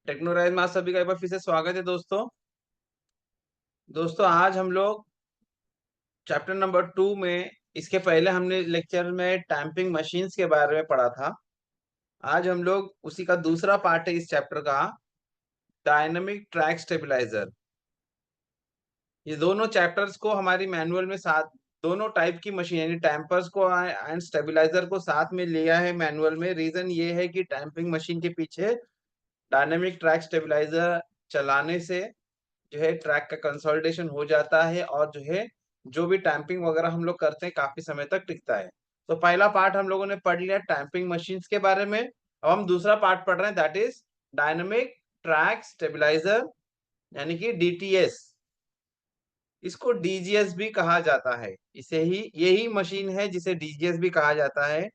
टेक्नोराइज में आप सभी का एक बार फिर से स्वागत है दोस्तों। आज हम लोग चैप्टर नंबर 2 में, इसके पहले हमने लेक्चर में टैंपिंग मशीन्स के बारे में पढ़ा था। आज हम लोग उसी का दूसरा पार्ट है इस चैप्टर का, डायनामिक ट्रैक स्टेबलाइजर। ये दोनों चैप्टर्स को हमारी मैनुअल में साथ, दोनों टाइप की मशीन यानी टैंपर्स को एंड स्टेबलाइजर को साथ में लिया है मैनुअल में। रीजन ये है कि टैंपिंग मशीन के पीछे डायनामिक ट्रैक स्टेबलाइजर चलाने से जो है ट्रैक का कंसोलिडेशन हो जाता है और जो है जो भी टैंपिंग वगैरह हम लोग करते हैं काफी समय तक टिकता है। तो पहला पार्ट हम लोगों ने पढ़ लिया टैंपिंग मशीन्स के बारे में। अब हम दूसरा पार्ट पढ़ रहे हैं, that is dynamic track stabiliser यानी कि डीटीएस। इसको डीजीएस भी कहा जाता है। इसे ही यही मशीन है जिसे डीजीएस भी कहा जाता है।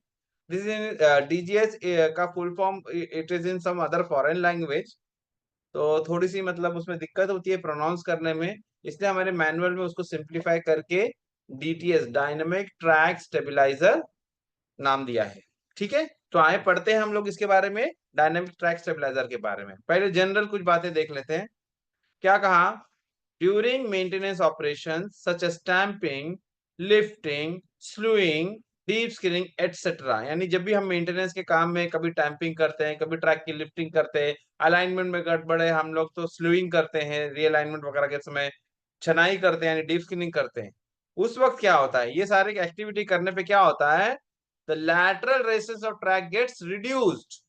दिस इज डीजीएस का full form, it is in some other foreign language. तो थोड़ी सी मतलब उसमें दिक्कत होती है प्रोनाउंस करने में, इसलिए हमारे मैनुअल में उसको सिंप्लीफाई करके डीटीएस, डायनामिक ट्रैक स्टेबलाइजर नाम दिया है। ठीक है, तो आए पढ़ते हैं हम लोग इसके बारे में, डायनामिक ट्रैक स्टेबलाइजर के बारे में। पहले जनरल कुछ बातें देख लेते हैं। क्या कहा? During maintenance operation such as stamping, lifting, slewing, deep skilling etcetera, यानी जब भी हम मेंटेनेंस के काम में कभी टैंपिंग करते हैं, कभी ट्रैक की लिफ्टिंग करते हैं, अलाइनमेंट में गड़बड़ है हम लोग तो स्लूइंग करते हैं, रीअलाइनमेंट वगैरह के समय छनाई करते हैं यानी डीप स्किलिंग करते हैं। उस वक्त क्या होता है, ये सारे एक्टिविटी करने पे क्या होता है, द लैटरल रेसिस ऑफ ट्रैक गेट्स रिड्यूस्ड।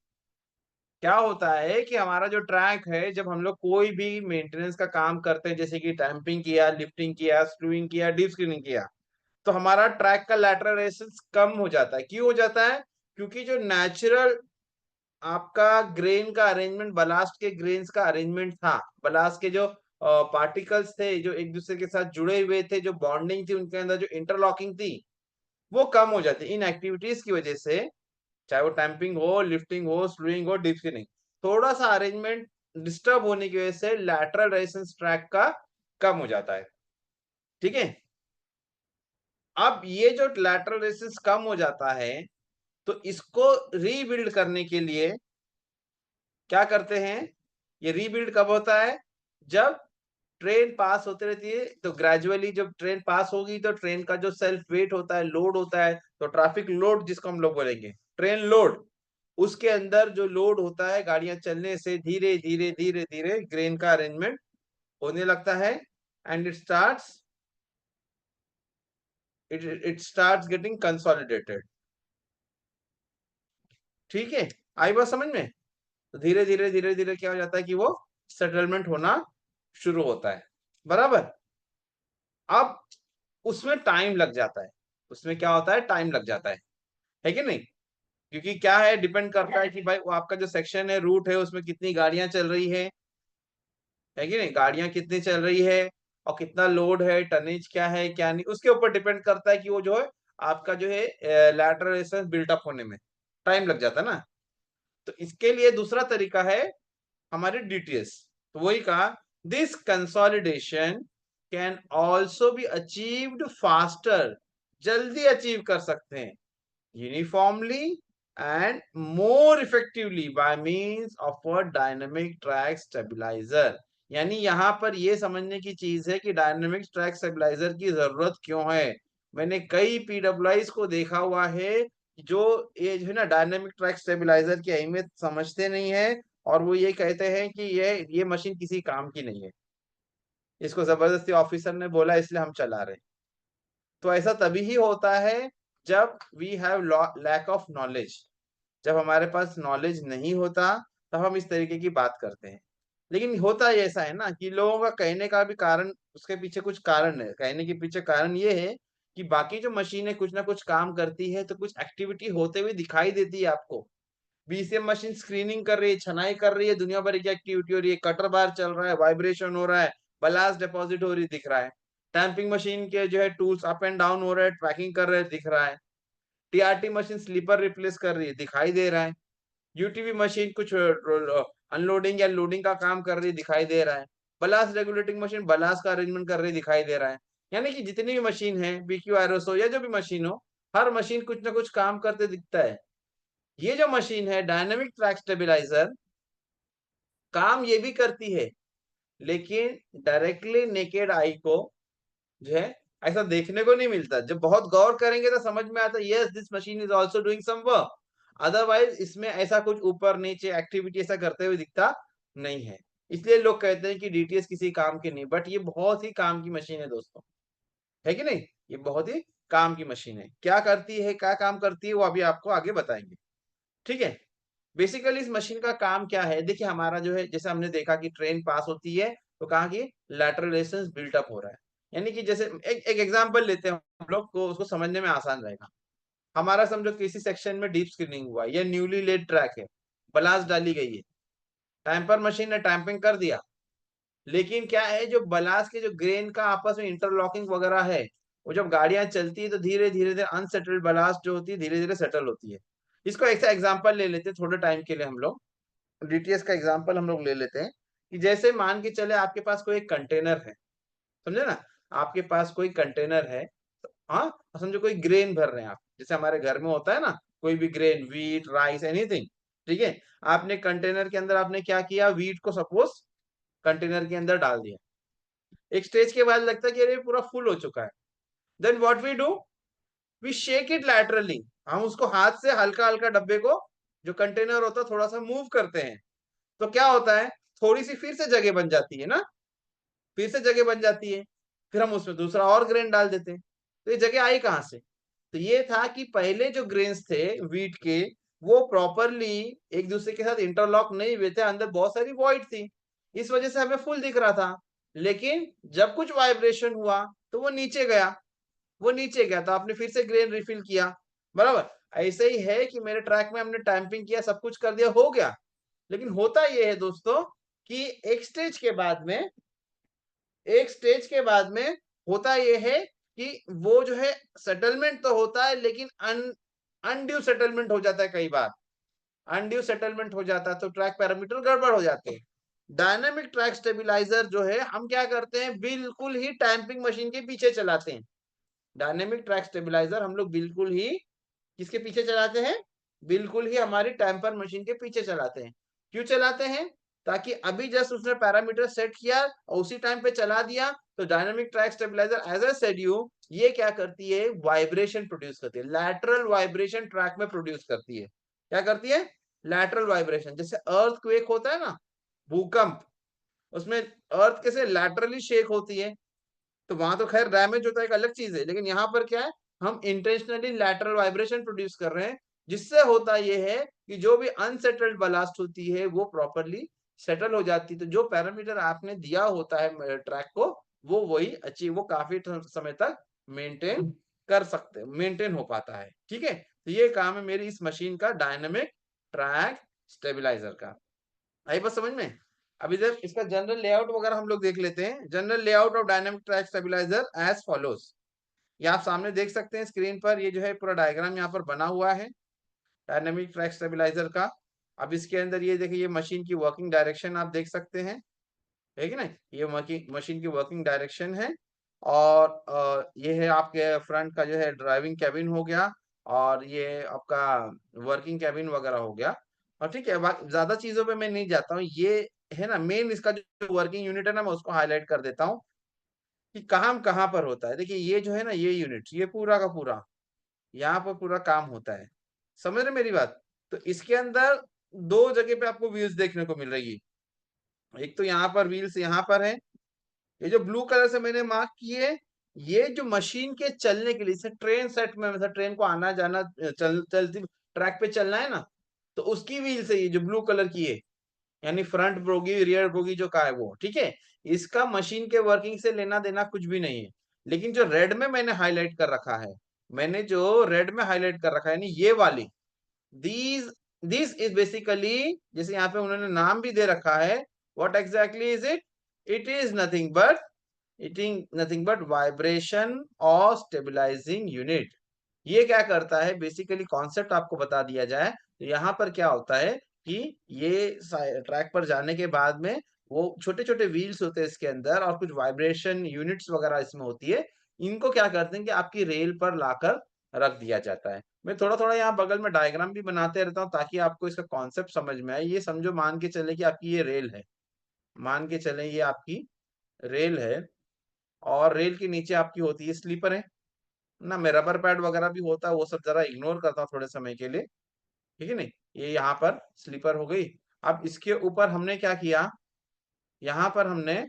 क्या होता है कि हमारा जो ट्रैक है, जब हम लोग कोई भी मेंटेनेंस का काम करते हैं, जैसे कि टैंपिंग किया, लिफ्टिंग किया, स्क्रूइंग किया, डीप स्क्रीनिंग किया, तो हमारा ट्रैक का लैटरल रेसिस कम हो जाता है। क्यों हो जाता है? क्योंकि जो नेचुरल आपका ग्रेन का अरेंजमेंट, बलास्ट के ग्रेन्स का अरेंजमेंट था, बलास्ट के जो पार्टिकल्स थे जो एक दूसरे के साथ जुड़े हुए थे, जो बॉन्डिंग थी उनके अंदर, जो इंटरलॉकिंग थी, वो कम हो जाती इन एक्टिविटीज की वजह से। चाहे वो टैंपिंग हो, लिफ्टिंग हो, स्लूइंग हो, डीप स्किनिंग, थोड़ा सा अरेंजमेंट डिस्टर्ब होने की वजह से लैटरल रेजिस्टेंस ट्रैक का कम हो जाता है। ठीक है, अब ये जो लैटरल रेजिस्टेंस कम हो जाता है, तो इसको रीबिल्ड करने के लिए क्या करते हैं? ये रीबिल्ड कब होता है? जब ट्रेन पास होती रहती है, तो ग्रेजुअली जब ट्रेन पास होगी तो ट्रेन का जो सेल्फ वेट होता है, लोड होता है, तो ट्रैफिक लोड जिसको हम लोग बोलेंगे, ट्रेन लोड, उसके अंदर जो लोड होता है गाड़ियां चलने से धीरे धीरे धीरे धीरे ग्रेन का अरेंजमेंट होने लगता है, and it starts getting consolidated. ठीक है, आई बात समझ में? तो धीरे धीरे धीरे धीरे क्या हो जाता है कि वो सेटलमेंट होना शुरू होता है। बराबर। अब उसमें टाइम लग जाता है, उसमें क्या होता है, टाइम लग जाता है कि नहीं? क्योंकि क्या है, डिपेंड करता है कि भाई वो आपका जो सेक्शन है, रूट है, उसमें कितनी गाड़ियां चल रही है कि नहीं, गाड़ियां कितनी चल रही है और कितना लोड है, टनेज क्या है क्या नहीं, उसके ऊपर डिपेंड करता है कि वो जो है आपका जो है लैटरल रेजिस्टेंस बिल्टअप होने में टाइम लग जाता है ना। तो इसके लिए दूसरा तरीका है हमारे डीटीएस। तो वही कहा, this consolidation can also be achieved faster, जल्दी अचीव कर सकते हैं, uniformly and more effectively by means of a dynamic track stabiliser. यानी यहां पर यह समझने की चीज है कि डायनामिक ट्रैक स्टेबलाइजर की जरूरत क्यों है। मैंने कई पीडब्ल्यूआईज को देखा हुआ है जो ये जो है ना डायनामिक ट्रैक स्टेबलाइजर की अहमियत समझते नहीं है, और वो ये कहते हैं कि ये मशीन किसी काम की नहीं है, इसको जबरदस्ती ऑफिसर ने बोला इसलिए हम चला रहे हैं। तो ऐसा तभी ही होता है जब we have lack of knowledge. जब हमारे पास नॉलेज नहीं होता तब हम इस तरीके की बात करते हैं। लेकिन होता ही ऐसा है ना कि लोगों का कहने का भी कारण, उसके पीछे कुछ कारण है, कहने के पीछे कारण ये है कि बाकी जो मशीनें कुछ ना कुछ काम करती है, तो कुछ एक्टिविटी होते हुए दिखाई देती है आपको। बीसीएम मशीन स्क्रीनिंग कर रही है, छनाई कर रही है, दुनिया भर की एक्टिविटी हो रही है, कटर बार चल रहा है, वाइब्रेशन हो रहा है, बलास्ट डिपॉजिट हो रही दिख रहा है, टैंपिंग मशीन के जो है टूल्स अप एंड डाउन हो रहे हैं, ट्रैकिंग कर रहे हैं दिख रहा है, टीआरटी मशीन स्लीपर रिप्लेस कर रही है दिखाई दे रहा है, यूटीवी मशीन कुछ अनलोडिंग या लोडिंग का काम कर रही दिखाई दे रहा है, बलास्ट रेगुलेटिंग मशीन बलास्ट का अरेंजमेंट कर रही दिखाई दे रहा है। यानी कि जितनी भी मशीन है, बीक्यू एरोसो या जो भी मशीन हो, हर मशीन कुछ ना कुछ काम करते दिखता है। ये जो मशीन है डायनामिक ट्रैक स्टेबिलाईजर, काम ये भी करती है, लेकिन डायरेक्टली नेकेड आई को जो है ऐसा देखने को नहीं मिलता। जब बहुत गौर करेंगे तो समझ में आता है, yes this machine is also doing some work. Otherwise इसमें ऐसा कुछ ऊपर नीचे एक्टिविटी ऐसा करते हुए दिखता नहीं है। इसलिए लोग कहते हैं कि डीटीएस किसी काम की नहीं, बट ये बहुत ही काम की मशीन है दोस्तों, है कि नहीं? ये बहुत ही काम की मशीन है। क्या करती है, क्या काम करती है, वो अभी आपको आगे बताएंगे। ठीक है, बेसिकली इस मशीन का काम क्या है? देखिए हमारा जो है, जैसे हमने देखा कि ट्रेन पास होती है तो कहा कि लैटरल रेजिस्टेंस बिल्टअप हो रहा है। यानी कि जैसे एक एग्जांपल लेते हैं हम लोग को, उसको समझने में आसान रहेगा। हमारा समझो किसी सेक्शन में डीप स्क्रीनिंग हुआ है, या न्यूली लेड ट्रैक है, बलास्ट डाली गई है, टैंपर मशीन ने टैंपिंग कर दिया, लेकिन क्या है, जो बलास्ट के जो ग्रेन का आपस में इंटरलॉकिंग वगैरह है, वो जब गाड़ियां चलती है तो धीरे धीरे धीरे अनसेटल्ड बलास्ट जो होती है धीरे धीरे सेटल होती है। इसको ऐसा एग्जांपल ले लेते हैं थोड़े टाइम के लिए हम लोग, डीटीएस का एग्जांपल हम लोग ले लेते हैं कि जैसे मान के चले आपके पास कोई एक कंटेनर है, समझे ना? आपके पास कोई कंटेनर है, हाँ, समझो कोई ग्रेन भर रहे हैं आप, जैसे हमारे घर में होता है ना, कोई भी ग्रेन, व्हीट, राइस, एनीथिंग। ठीक है, आपने कंटेनर के अंदर आपने क्या किया, व्हीट को सपोज कंटेनर के अंदर डाल दिया। एक स्टेज के बाद लगता है कि अरे पूरा फुल हो चुका है। Then what we do, we shake it laterally. हम उसको हाथ से हल्का हल्का डब्बे को, जो कंटेनर होता है, थोड़ा सा मूव करते हैं। तो क्या होता है, थोड़ी सी फिर से जगह बन जाती है ना, फिर से जगह बन जाती है। फिर हम उसमें दूसरा और ग्रेन डाल देते हैं। तो ये जगह आई कहां से? तो ये था कि पहले जो ग्रेन्स थे व्हीट के, वो प्रॉपरली एक दूसरे के साथ इंटरलॉक नहीं हुए थे, अंदर बहुत सारी वॉइड थी, इस वजह से हमें फुल दिख रहा था। लेकिन जब कुछ वाइब्रेशन हुआ तो वो नीचे गया, वो नीचे गया तो आपने फिर से ग्रेन रिफिल किया। बराबर ऐसे ही है कि मेरे ट्रैक में हमने टैंपिंग किया, सब कुछ कर दिया, हो गया। लेकिन होता ये है दोस्तों कि एक स्टेज के बाद में, एक स्टेज के बाद में होता यह है कि वो जो है सेटलमेंट तो होता है, लेकिन अनड्यू सेटलमेंट हो जाता है। कई बार अनड्यू सेटलमेंट हो जाता है तो ट्रैक पैरामीटर गड़बड़ हो जाते हैं। डायनामिक ट्रैक स्टेबिलाईजर जो है, हम क्या करते हैं, बिल्कुल ही टैंपिंग मशीन के पीछे चलाते हैं। डायनेमिक ट्रैक स्टेबिलाईजर हम लोग बिल्कुल ही किसके पीछे चलाते हैं, बिल्कुल ही हमारी टैंपर मशीन के पीछे चलाते हैं। क्यों चलाते हैं? ताकि अभी जस्ट उसने पैरामीटर सेट किया और उसी टाइम पे चला दिया, तो dynamic track stabiliser as I said you, ये क्या करती है, वाइब्रेशन प्रोड्यूस करती है, लैटरल वाइब्रेशन ट्रैक में प्रोड्यूस करती है। क्या करती है? Lateral vibration. जैसे अर्थ क्वेक होता है ना, भूकंप, उसमें अर्थ कैसे लैटरली शेक होती है, तो वहां तो खैर डैमेज होता है, एक अलग चीज है, लेकिन यहाँ पर क्या है, हम इंटेंशनली लैटरल वाइब्रेशन प्रोड्यूस कर रहे हैं, जिससे होता यह है कि जो भी अनसेटल्ड बलास्ट होती है वो प्रॉपरली सेटल हो जाती है। तो जो पैरामीटर आपने दिया होता है ट्रैक को, वो वही अचीव, वो काफी समय तक मेंटेन कर सकते, मेंटेन हो पाता है। ठीक है, तो ये काम है मेरी इस मशीन का, डायनेमिक ट्रैक स्टेबिलाईजर का। आई बात समझ में? अभी जब इसका जनरल लेआउट वगैरह हम लोग देख लेते हैं। General layout of dynamic track stabiliser as follows. ये आप सामने देख सकते हैं स्क्रीन पर, ये जो है पूरा डायग्राम यहाँ पर बना हुआ है डायनामिक ट्रैक स्टेबिलाईजर का। अब इसके अंदर ये देखिए, ये मशीन की वर्किंग डायरेक्शन आप देख सकते हैं, है कि नहीं? ये मशीन की वर्किंग डायरेक्शन है। और ये है आपके फ्रंट का जो है ड्राइविंग कैबिन हो गया, और ये आपका वर्किंग कैबिन वगैरह हो गया। और ठीक है, ज्यादा चीजों पे मैं नहीं जाता हूँ, ये है ना मेन इसका जो वर्किंग यूनिट है ना, मैं उसको हाईलाइट कर देता हूँ कि काम कहाँ पर होता है। देखिए ये जो है ना, ये यूनिट, ये पूरा का पूरा यहाँ पर पूरा काम होता है। समझ रहे मेरी बात? तो इसके अंदर दो जगह पे आपको व्हील्स देखने को मिल रही है। एक तो यहाँ पर व्हील्स यहाँ पर है, ये जो ब्लू कलर से मैंने मार्क किए, ये जो मशीन के चलने के लिए, जैसे ट्रेन सेट में, मतलब ट्रेन को आना जाना, चलती ट्रैक पे चलना है ना, तो उसकी व्हील से, ये जो ब्लू कलर की है, यानी फ्रंट बोगी रियर बोगी जो का है वो, ठीक है, इसका मशीन के वर्किंग से लेना देना कुछ भी नहीं है। लेकिन जो रेड में मैंने हाईलाइट कर रखा है, मैंने जो रेड में हाईलाइट कर रखा है, यानी ये वाली, दीज दिस इज बेसिकली, जैसे यहाँ पे उन्होंने नाम भी दे रखा है, what exactly is it? It is nothing but vibration और स्टेबलाइजिंग यूनिट। ये क्या करता है, बेसिकली कॉन्सेप्ट आपको बता दिया जाए तो यहाँ पर क्या होता है कि ये ट्रैक पर जाने के बाद में वो छोटे छोटे व्हील्स होते हैं इसके अंदर, और कुछ वाइब्रेशन यूनिट्स वगैरह इसमें होती है। इनको क्या करते हैं कि आपकी रेल पर लाकर रख दिया जाता है। मैं थोड़ा थोड़ा यहाँ बगल में डायग्राम भी बनाते रहता हूँ ताकि आपको इसका कॉन्सेप्ट समझ में आए। ये समझो, मान के चले कि आपकी ये रेल है, मान के चले ये आपकी रेल है, और रेल के नीचे आपकी होती है स्लीपर है ना, मैं रबर पैड वगैरह भी होता है वो सब जरा इग्नोर करता हूँ थोड़े समय के लिए, ठीक है नहीं। ये यहाँ पर स्लीपर हो गई। अब इसके ऊपर हमने क्या किया, यहाँ पर हमने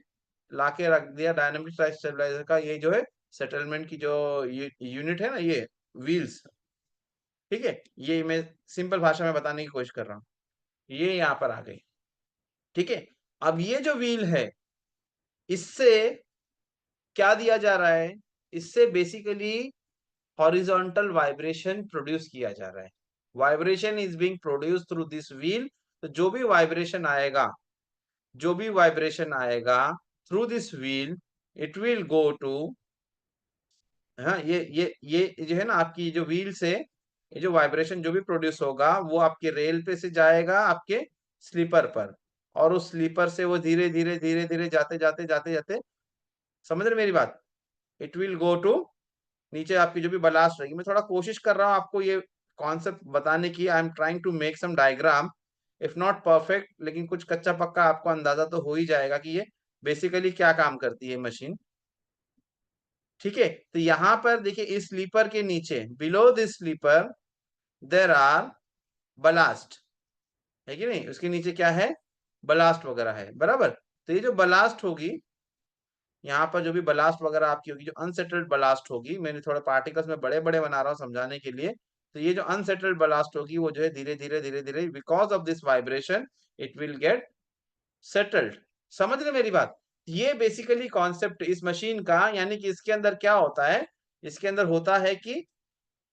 लाके रख दिया डायनामिक ट्रैक स्टेबलाइजर का ये जो है सेटलमेंट की जो यूनिट है ना, ये व्हील्स, ठीक है। ये मैं सिंपल भाषा में बताने की कोशिश कर रहा हूँ। ये यहाँ पर आ गई, ठीक है। अब ये जो व्हील है, इससे क्या दिया जा रहा है, इससे बेसिकली हॉरिजॉन्टल वाइब्रेशन प्रोड्यूस किया जा रहा है। Vibration is being produce through this wheel. तो जो भी वाइब्रेशन आएगा, जो भी वाइब्रेशन आएगा through this wheel, it will go to, हाँ, ये जो है ना आपकी जो व्हील से ये जो वाइब्रेशन जो भी प्रोड्यूस होगा वो आपके रेल पे से जाएगा आपके स्लीपर पर, और उस स्लीपर से वो धीरे धीरे धीरे धीरे जाते जाते जाते जाते, समझ रहे मेरी बात, इट विल गो टू नीचे आपकी जो भी बलास्ट रहेगी। मैं थोड़ा कोशिश कर रहा हूँ आपको ये कॉन्सेप्ट बताने की, I am trying to make some diagram, if not perfect, लेकिन कुछ कच्चा पक्का आपको अंदाजा तो हो ही जाएगा कि ये बेसिकली क्या काम करती है मशीन, ठीक है। तो यहाँ पर देखिए इस स्लीपर के नीचे, below this sleeper there are ballast, है कि नहीं, उसके नीचे क्या है, बलास्ट वगैरह है, बराबर। तो ये जो बलास्ट होगी, यहाँ पर जो भी बलास्ट वगैरह आपकी होगी, जो अनसेटल्ड बलास्ट होगी, मैंने थोड़ा पार्टिकल्स में बड़े बड़े बना रहा हूँ समझाने के लिए, तो ये जो अनसेटल्ड बलास्ट होगी वो जो है धीरे धीरे धीरे धीरे because of this vibration it will get settled. समझ रहे मेरी बात। ये बेसिकली कॉन्सेप्ट इस मशीन का, यानी कि इसके अंदर क्या होता है, इसके अंदर होता है कि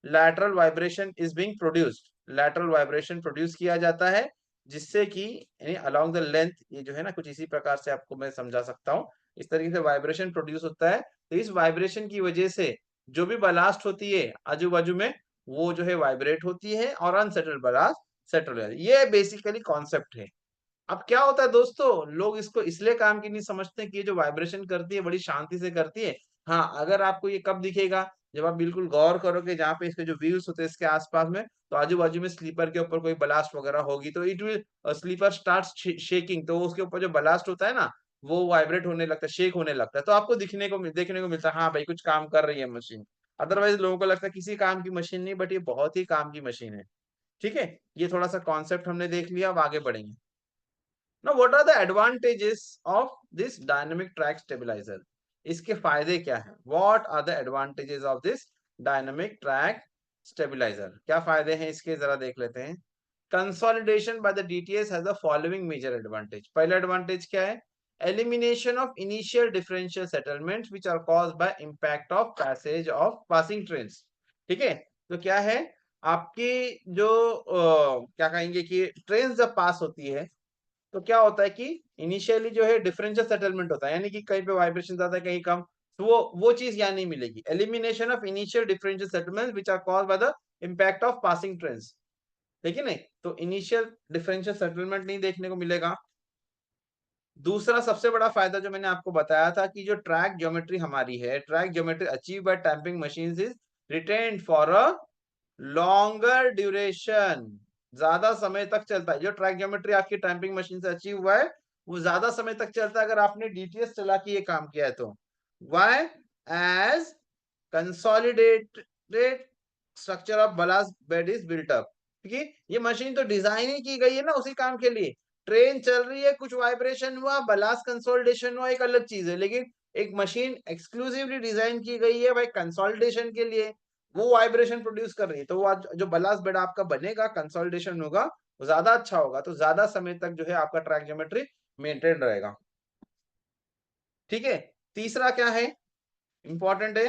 lateral vibration is being produced, lateral vibration produce किया जाता है, जिससे कि यानी अलोंग द लेंथ, ये जो है ना कुछ इसी प्रकार से आपको मैं समझा सकता हूँ, इस तरीके से वाइब्रेशन प्रोड्यूस होता है। तो इस वाइब्रेशन की वजह से जो भी बलास्ट होती है आजू बाजू में, वो जो है वाइब्रेट होती है, और अनसेटल्ड बलास्ट सेटल हो जाती है। ये बेसिकली कॉन्सेप्ट है। अब क्या होता है दोस्तों, लोग इसको इसलिए काम की नहीं समझते कि ये जो वाइब्रेशन करती है बड़ी शांति से करती है। हाँ, अगर आपको ये कब दिखेगा, जब आप बिल्कुल गौर करोगे जहाँ पे इसके जो व्हील्स होते हैं इसके आसपास में, तो आजू बाजू में स्लीपर के ऊपर कोई ब्लास्ट वगैरह होगी तो it will sleeper start shaking, तो उसके ऊपर जो ब्लास्ट होता है ना वो वाइब्रेट होने लगता है, शेक होने लगता है, तो आपको देखने को मिलता है हाँ भाई कुछ काम कर रही है मशीन। अदरवाइज लोगों को लगता है किसी काम की मशीन नहीं, बट ये बहुत ही काम की मशीन है, ठीक है। ये थोड़ा सा कॉन्सेप्ट हमने देख लिया, अब आगे बढ़ेंगे। Now, what are the advantages of this dynamic track stabilizer? इसके फायदे क्या हैं? What are the advantages of this dynamic track stabilizer? क्या फायदे हैं इसके, जरा देख लेते हैं। Consolidation by the DTS has the following major advantage. पहला एडवांटेज क्या है? Elimination of initial differential settlements which are caused by impact of passage of passing trains. ठीक है, तो क्या है आपकी जो क्या कहेंगे कि ट्रेन जब पास होती है तो क्या होता है कि इनिशियली जो है डिफरेंशियल सेटलमेंट होता है, यानी कि कहीं पे वाइब्रेशन ज्यादा है कहीं कम, तो वो चीज यहाँ नहीं मिलेगी। Elimination of initial differential settlement which are caused by the impact of passing trains, देखिए नहीं, तो इनिशियल डिफरेंशियल सेटलमेंट नहीं देखने को मिलेगा। दूसरा सबसे बड़ा फायदा जो मैंने आपको बताया था कि जो ट्रैक ज्योमेट्री हमारी है, track geometry achieve by tamping machine is retained for a longer duration, ज्यादा समय तक चलता है। जो ट्रैक ज्योमेट्री आपकी टैंपिंग मशीन से अचीव हुआ है वो ज्यादा समय तक चलता है अगर आपने डीटीएस चला के ये काम किया है तो। Why? As consolidated structure of ballast bed is built up, क्योंकि ये मशीन तो डिजाइन ही की गई है ना उसी काम के लिए। ट्रेन चल रही है, कुछ वाइब्रेशन हुआ, बलास्ट कंसोलिडेशन हुआ, एक अलग चीज है, लेकिन एक मशीन एक्सक्लूसिवली डिजाइन की गई है भाई कंसोलिडेशन के लिए, वो वाइब्रेशन प्रोड्यूस कर रही है, तो वो जो बलास्ट बेड आपका बनेगा, कंसोलिडेशन होगा, वो ज्यादा अच्छा होगा, तो ज्यादा समय तक जो है आपका ट्रैक ज्योमेट्री मेंटेन रहेगा, ठीक है। तीसरा क्या है, इंपॉर्टेंट है,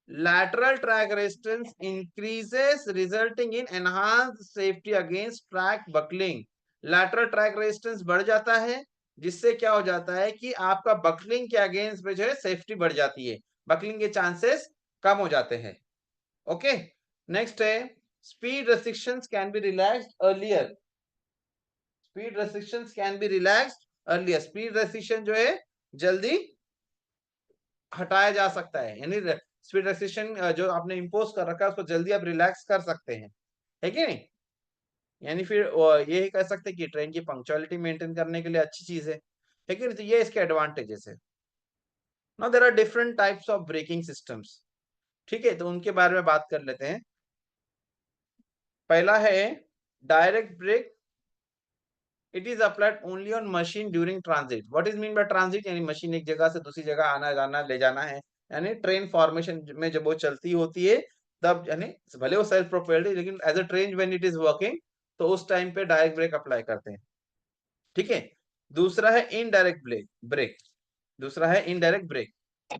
lateral track resistance increases resulting in enhanced safety against track buckling। lateral track resistance बढ़ जाता है, जिससे क्या हो जाता है कि आपका बकलिंग के अगेंस्ट में जो है सेफ्टी बढ़ जाती है, बकलिंग के चांसेस कम हो जाते हैं, ओके। नेक्स्ट है speed restrictions can be relaxed earlier, speed restrictions can be relaxed earlier, speed restriction जो है जल्दी हटाया जा सकता है, यानी स्पीड रेस्ट्रिक्शन जो आपने इम्पोज कर रखा है उसको जल्दी आप रिलैक्स कर सकते हैं, है कि नहीं? यानी फिर ये कह सकते हैं कि ट्रेन की पंक्चुअलिटी मेंटेन करने के लिए अच्छी चीज है कि नहीं? तो ये इसके एडवांटेजेस है। Now there are different types of braking systems, ठीक है, तो उनके बारे में बात कर लेते हैं। पहला है direct brake. It is applied only on machine during transit. What is mean by transit? यानी मशीन एक जगह से दूसरी जगह आना जाना ले जाना है, यानी ट्रेन फॉर्मेशन में जब वो चलती होती है तब, यानी भले वो सेल्फ प्रोपेल्ड है लेकिन as a train when it is working तो उस टाइम पे डायरेक्ट ब्रेक अप्लाई करते हैं, ठीक है। दूसरा है इनडायरेक्ट ब्रेक। दूसरा है इनडायरेक्ट ब्रेक।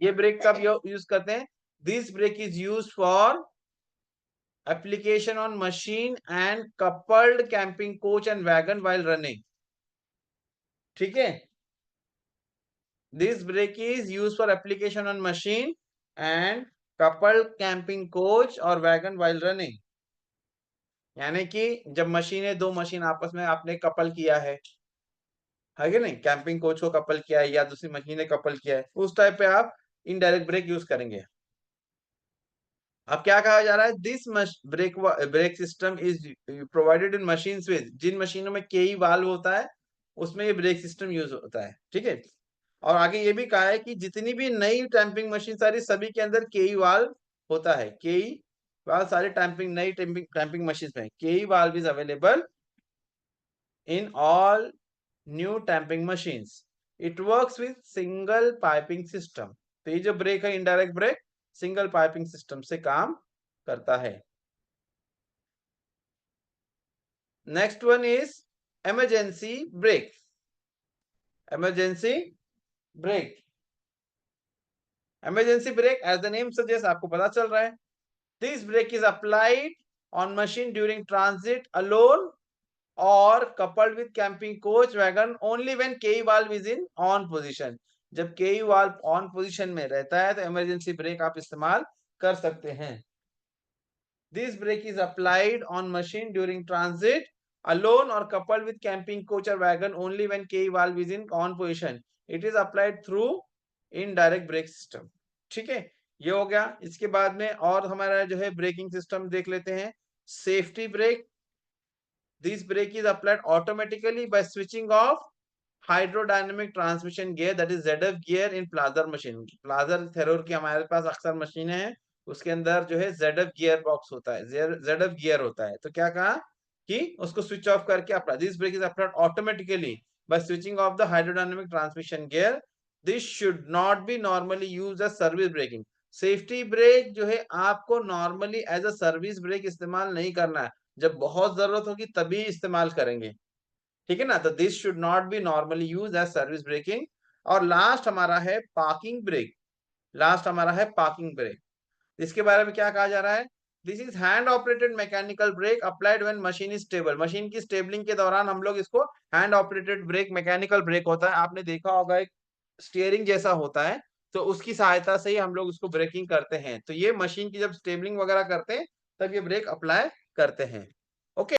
ये ब्रेक कब यूज करते हैं? This brake is use for application on machine and coupled camping coach and wagon while running, ठीक है। this brake is used for application on machine and coupled camping coach और wagon while running, यानी कि जब दो machine आपस में आपने कपल किया है कि नहीं, कैंपिंग कोच को कपल किया है या दूसरी मशीन ने कपल किया है, उस टाइप पे आप इनडायरेक्ट ब्रेक यूज करेंगे। अब क्या कहा जा रहा है? This brake system is provided in machine with, जिन मशीनों में केई वाल्व होता है उसमें ये ब्रेक सिस्टम यूज होता है, ठीक है। और आगे ये भी कहा है कि जितनी भी नई टैंपिंग मशीन सारी सभी के अंदर केई वाल्व होता है। केई वाल्व सारी नई टैंपिंग मशीन में KE valve is available in all new tamping machines. It works with single piping system. तो ये जो ब्रेक है indirect brake single piping system से काम करता है। Next one is emergency brake. Emergency brake, emergency brake as the name suggest, आपको पता चल रहा है, this brake is applied on machine during transit alone और coupled with camping coach wagon only when key valve is in on position। जब key valve on position में रहता है तो इमरजेंसी ब्रेक आप इस्तेमाल कर सकते हैं। This brake is applied on machine during transit alone or coupled with camping coach or wagon only when key valve is in on position। It is applied through indirect brake system, ठीक है। ये हो गया। इसके बाद में और हमारा जो है ब्रेकिंग सिस्टम देख लेते हैं। Safety brake. This brake is applied automatically by switching off hydrodynamic transmission gear, that is ZF gear in Plasser machine. Plasser Theurer की हमारे पास अक्सर मशीनें हैं, उसके अंदर जो है ZF गियर बॉक्स होता है, ZF गियर होता है। तो क्या कहा कि उसको स्विच ऑफ करके apply, this brake is applied automatically by switching off the hydrodynamic transmission gear. This should not be normally used as service braking. Safety brake जो है आपको normally as a service brake इस्तेमाल नहीं करना है, जब बहुत जरूरत होगी तभी इस्तेमाल करेंगे, ठीक है ना। तो this should not be normally use as service braking. और लास्ट हमारा है पार्किंग ब्रेक। लास्ट हमारा है पार्किंग ब्रेक। इसके बारे में क्या कहा जा रहा है? This is hand operated mechanical brake applied when machine is stable. Machine की स्टेबलिंग के दौरान हम लोग इसको hand operated brake, mechanical brake होता है, आपने देखा होगा एक स्टीयरिंग जैसा होता है, तो उसकी सहायता से ही हम लोग उसको ब्रेकिंग करते हैं। तो ये मशीन की जब स्टेबलिंग वगैरह करते हैं तब ये ब्रेक अप्लाई करते हैं।